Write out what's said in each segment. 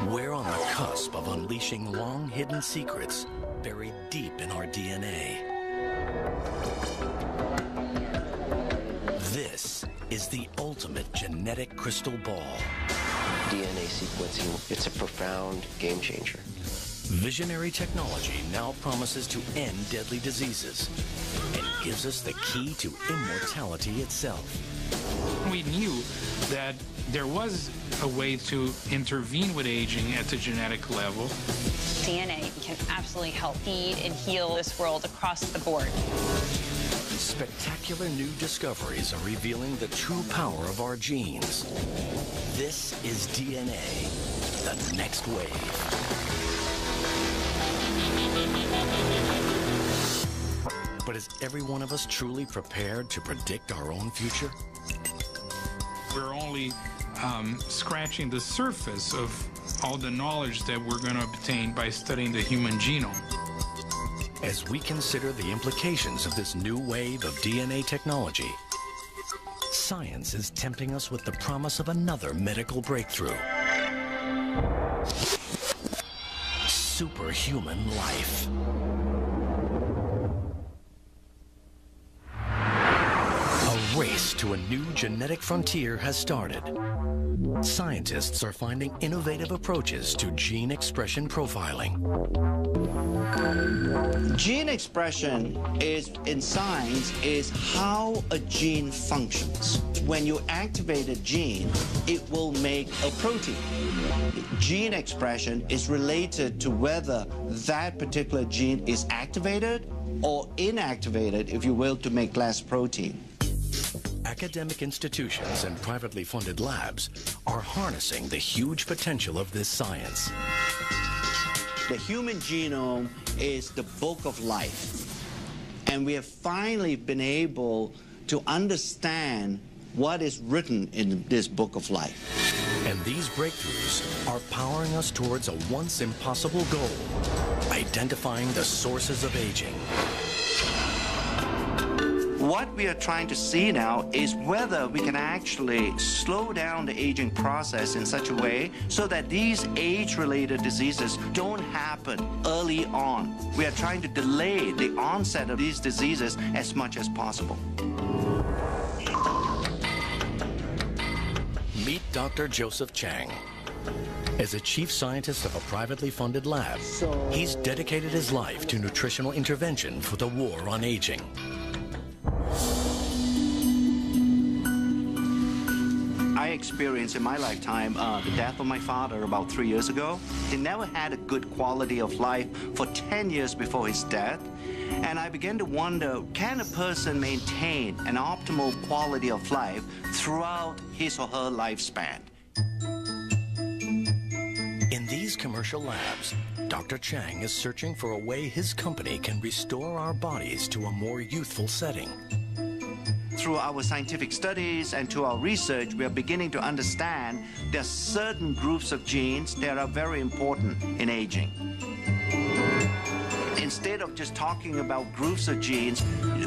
We're on the cusp of unleashing long-hidden secrets buried deep in our DNA. This is the ultimate genetic crystal ball. DNA sequencing, it's a profound game changer. Visionary technology now promises to end deadly diseases and gives us the key to immortality itself. We knew that there was a way to intervene with aging at the genetic level. DNA can absolutely help feed and heal this world across the board. Spectacular new discoveries are revealing the true power of our genes. This is DNA, the next wave. But is every one of us truly prepared to predict our own future? We're only scratching the surface of all the knowledge that we're going to obtain by studying the human genome. As we consider the implications of this new wave of DNA technology, science is tempting us with the promise of another medical breakthrough. Superhuman life. A race to a new genetic frontier has started. Scientists are finding innovative approaches to gene expression profiling. Gene expression in science is how a gene functions. When you activate a gene, it will make a protein. Gene expression is related to whether that particular gene is activated or inactivated, if you will, to make less protein. Academic institutions and privately funded labs are harnessing the huge potential of this science. The human genome is the book of life, and we have finally been able to understand what is written in this book of life. And these breakthroughs are powering us towards a once impossible goal, identifying the sources of aging. What we are trying to see now is whether we can actually slow down the aging process in such a way so that these age-related diseases don't happen early on. We are trying to delay the onset of these diseases as much as possible. Meet Dr. Joseph Chang. As a chief scientist of a privately funded lab, he's dedicated his life to nutritional intervention for the war on aging. I experienced in my lifetime the death of my father about 3 years ago. He never had a good quality of life for 10 years before his death. And I began to wonder, can a person maintain an optimal quality of life throughout his or her lifespan? In these commercial labs, Dr. Chang is searching for a way his company can restore our bodies to a more youthful setting. Through our scientific studies and to our research, we are beginning to understand there are certain groups of genes that are very important in aging. Instead of just talking about groups of genes,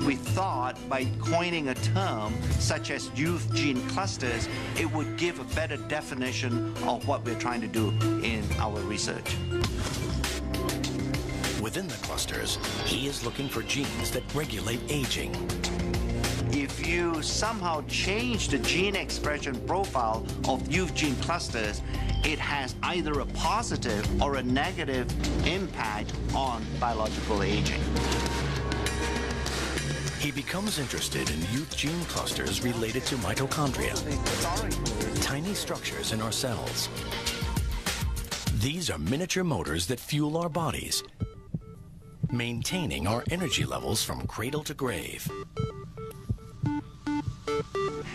we thought by coining a term such as youth gene clusters, it would give a better definition of what we're trying to do in our research. Within the clusters, he is looking for genes that regulate aging. If you somehow change the gene expression profile of youth gene clusters, it has either a positive or a negative impact on biological aging. He becomes interested in youth gene clusters related to mitochondria, tiny structures in our cells. These are miniature motors that fuel our bodies, maintaining our energy levels from cradle to grave.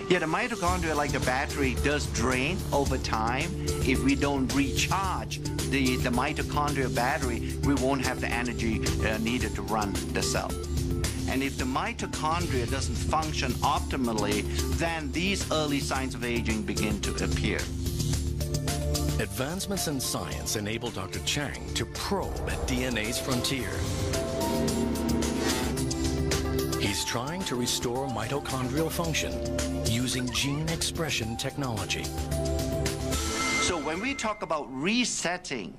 Yeah, the mitochondria, like the battery, does drain over time. If we don't recharge the mitochondria battery, we won't have the energy needed to run the cell. And if the mitochondria doesn't function optimally, then these early signs of aging begin to appear. Advancements in science enable Dr. Chang to probe at DNA's frontier. He's trying to restore mitochondrial function using gene expression technology. So when we talk about resetting,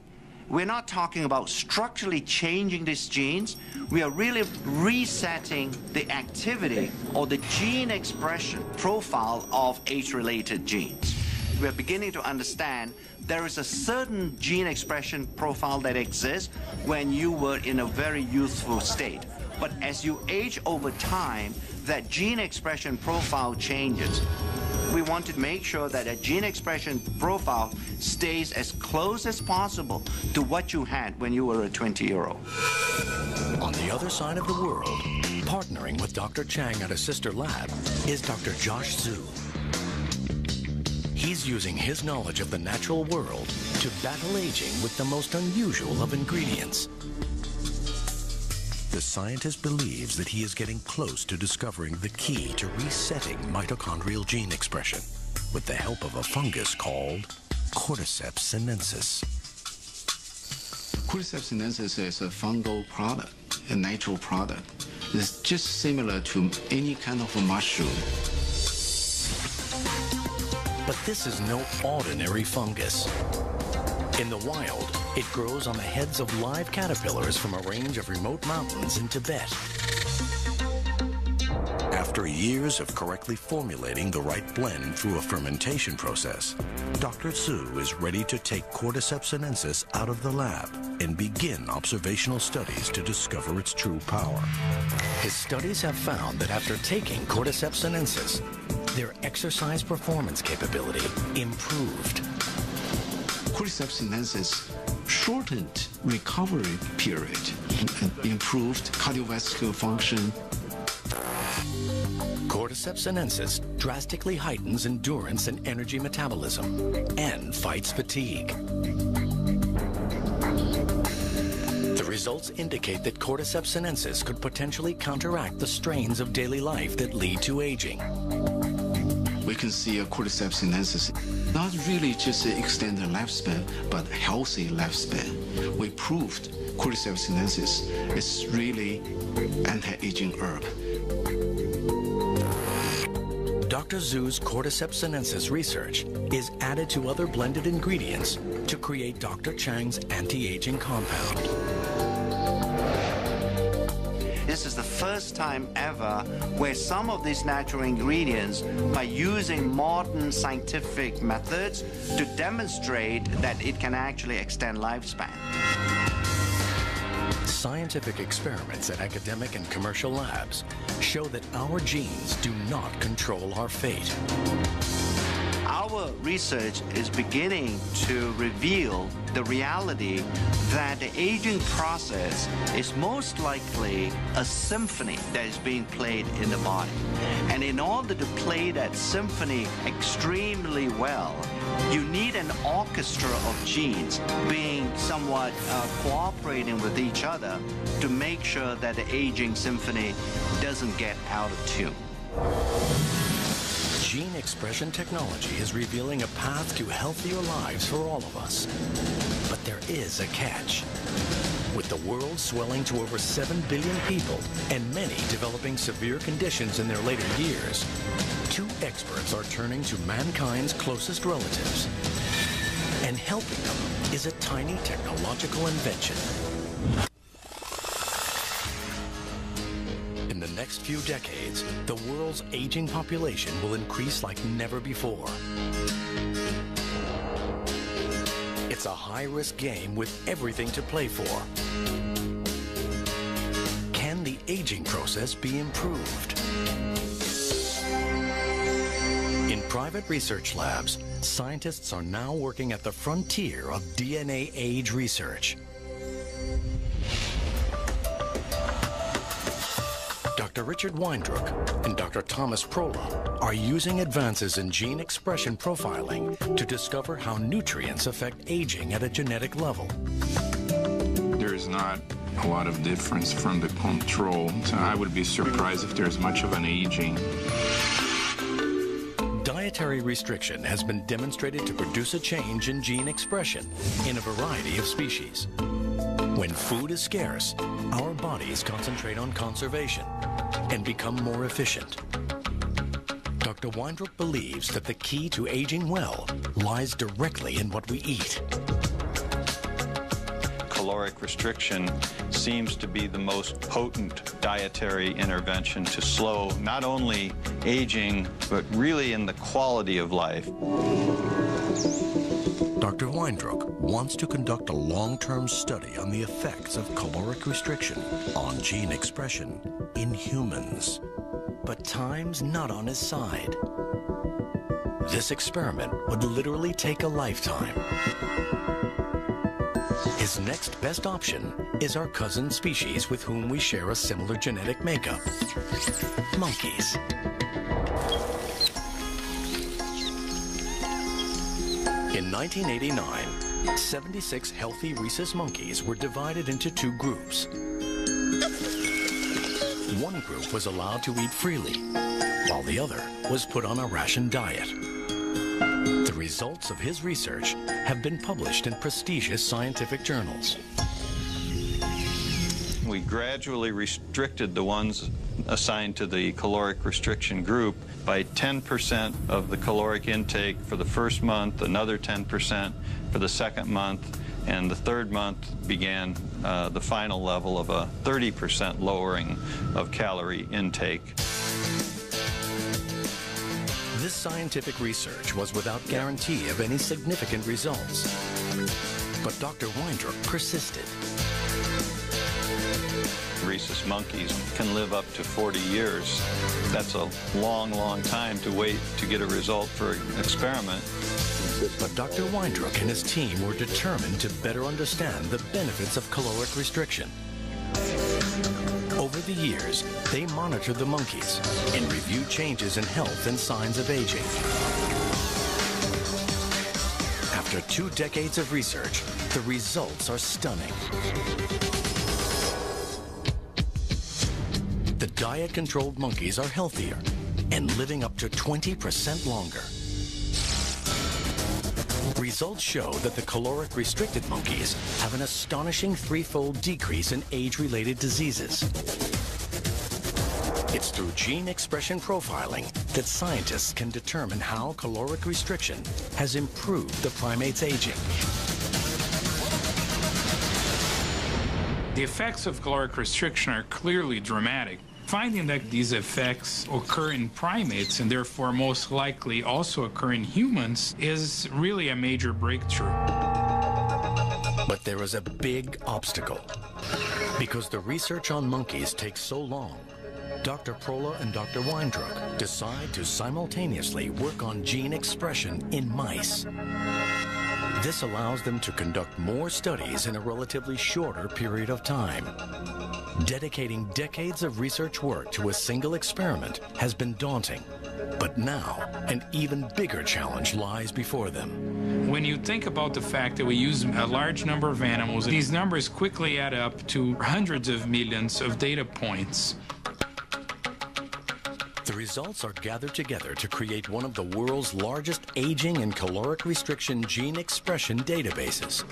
we're not talking about structurally changing these genes. We are really resetting the activity or the gene expression profile of age-related genes. We're beginning to understand there is a certain gene expression profile that exists when you were in a very youthful state. But as you age over time, that gene expression profile changes. We want to make sure that a gene expression profile stays as close as possible to what you had when you were a 20-year-old. On the other side of the world, partnering with Dr. Chang at a sister lab, is Dr. Josh Zhu. He's using his knowledge of the natural world to battle aging with the most unusual of ingredients. The scientist believes that he is getting close to discovering the key to resetting mitochondrial gene expression with the help of a fungus called Cordyceps sinensis. Cordyceps sinensis is a fungal product, a natural product. It's just similar to any kind of a mushroom. But this is no ordinary fungus. In the wild, it grows on the heads of live caterpillars from a range of remote mountains in Tibet. After years of correctly formulating the right blend through a fermentation process, Dr. Zhu is ready to take Cordyceps sinensis out of the lab and begin observational studies to discover its true power. His studies have found that after taking Cordyceps sinensis, their exercise performance capability improved. Cordyceps sinensis shortened recovery period and improved cardiovascular function. Cordyceps sinensis drastically heightens endurance and energy metabolism and fights fatigue. The results indicate that Cordyceps sinensis could potentially counteract the strains of daily life that lead to aging. We can see a Cordyceps sinensis not really just extend the lifespan, but healthy lifespan. We proved Cordyceps sinensis is really anti-aging herb. Dr. Zhu's Cordyceps sinensis research is added to other blended ingredients to create Dr. Chang's anti-aging compound. This is the first time ever where some of these natural ingredients, by using modern scientific methods, to demonstrate that it can actually extend lifespan. Scientific experiments at academic and commercial labs show that our genes do not control our fate. Our research is beginning to reveal the reality that the aging process is most likely a symphony that is being played in the body. And in order to play that symphony extremely well, you need an orchestra of genes being somewhat cooperating with each other to make sure that the aging symphony doesn't get out of tune. Gene expression technology is revealing a path to healthier lives for all of us. But there is a catch. With the world swelling to over 7 billion people and many developing severe conditions in their later years, 2 experts are turning to mankind's closest relatives. And helping them is a tiny technological invention. In the next few decades, the world's aging population will increase like never before. It's a high-risk game with everything to play for. Can the aging process be improved? In private research labs, scientists are now working at the frontier of DNA age research. Dr. Richard Weindruck and Dr. Thomas Prola are using advances in gene expression profiling to discover how nutrients affect aging at a genetic level. There is not a lot of difference from the control, so I would be surprised if there's much of an aging. Dietary restriction has been demonstrated to produce a change in gene expression in a variety of species. When food is scarce, our bodies concentrate on conservation and become more efficient. Dr. Weindruck believes that the key to aging well lies directly in what we eat. Caloric restriction seems to be the most potent dietary intervention to slow not only aging, but really in the quality of life. Dr. Weindruck wants to conduct a long-term study on the effects of caloric restriction on gene expression in humans. But time's not on his side. This experiment would literally take a lifetime. His next best option is our cousin species with whom we share a similar genetic makeup, monkeys. In 1989, 76 healthy rhesus monkeys were divided into two groups. One group was allowed to eat freely, while the other was put on a ration diet. The results of his research have been published in prestigious scientific journals. We gradually restricted the ones assigned to the caloric restriction group by 10% of the caloric intake for the first month, another 10% for the second month, and the third month began the final level of a 30% lowering of calorie intake. This scientific research was without guarantee of any significant results. But Dr. Weindruck persisted. Rhesus monkeys can live up to 40 years. That's a long, long time to wait to get a result for an experiment. But Dr. Weindruck and his team were determined to better understand the benefits of caloric restriction. Over the years, they monitored the monkeys and reviewed changes in health and signs of aging. After 2 decades of research, the results are stunning. The diet-controlled monkeys are healthier and living up to 20% longer. Results show that the caloric-restricted monkeys have an astonishing 3-fold decrease in age-related diseases. It's through gene expression profiling that scientists can determine how caloric restriction has improved the primate's aging. The effects of caloric restriction are clearly dramatic. Finding that these effects occur in primates and therefore most likely also occur in humans is really a major breakthrough. But there is a big obstacle. Because the research on monkeys takes so long, Dr. Prola and Dr. Weindruck decide to simultaneously work on gene expression in mice. This allows them to conduct more studies in a relatively shorter period of time. Dedicating decades of research work to a single experiment has been daunting, but now an even bigger challenge lies before them. When you think about the fact that we use a large number of animals, these numbers quickly add up to hundreds of millions of data points. The results are gathered together to create one of the world's largest aging and caloric restriction gene expression databases.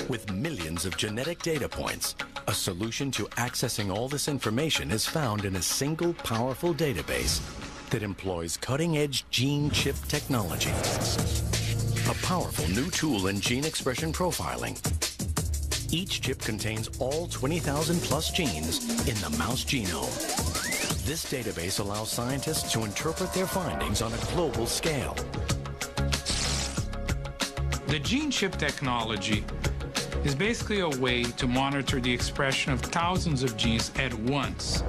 With millions of genetic data points, a solution to accessing all this information is found in a single powerful database that employs cutting-edge gene chip technology. A powerful new tool in gene expression profiling. Each chip contains all 20,000 plus genes in the mouse genome. This database allows scientists to interpret their findings on a global scale. The gene chip technology is basically a way to monitor the expression of thousands of genes at once.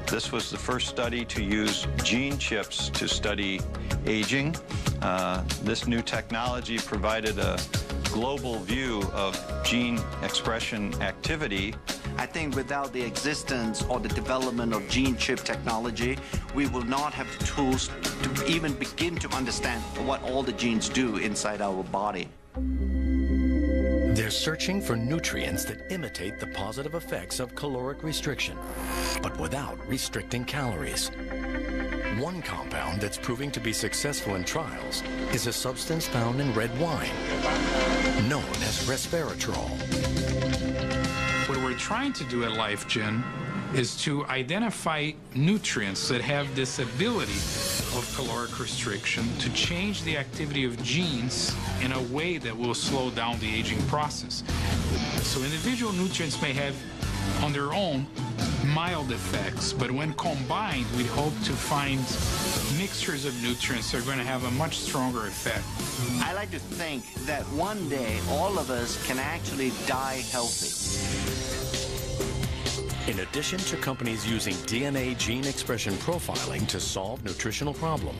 This was the first study to use gene chips to study aging. This new technology provided a global view of gene expression activity. I think without the existence or the development of gene chip technology, we will not have the tools to even begin to understand what all the genes do inside our body. They're searching for nutrients that imitate the positive effects of caloric restriction, but without restricting calories. One compound that's proving to be successful in trials is a substance found in red wine, known as resveratrol. What we're trying to do at LifeGen is to identify nutrients that have this ability of caloric restriction to change the activity of genes in a way that will slow down the aging process. So individual nutrients may have on their own mild effects, but when combined, we hope to find mixtures of nutrients that are going to have a much stronger effect. I like to think that one day all of us can actually die healthy. In addition to companies using DNA gene expression profiling to solve nutritional problems,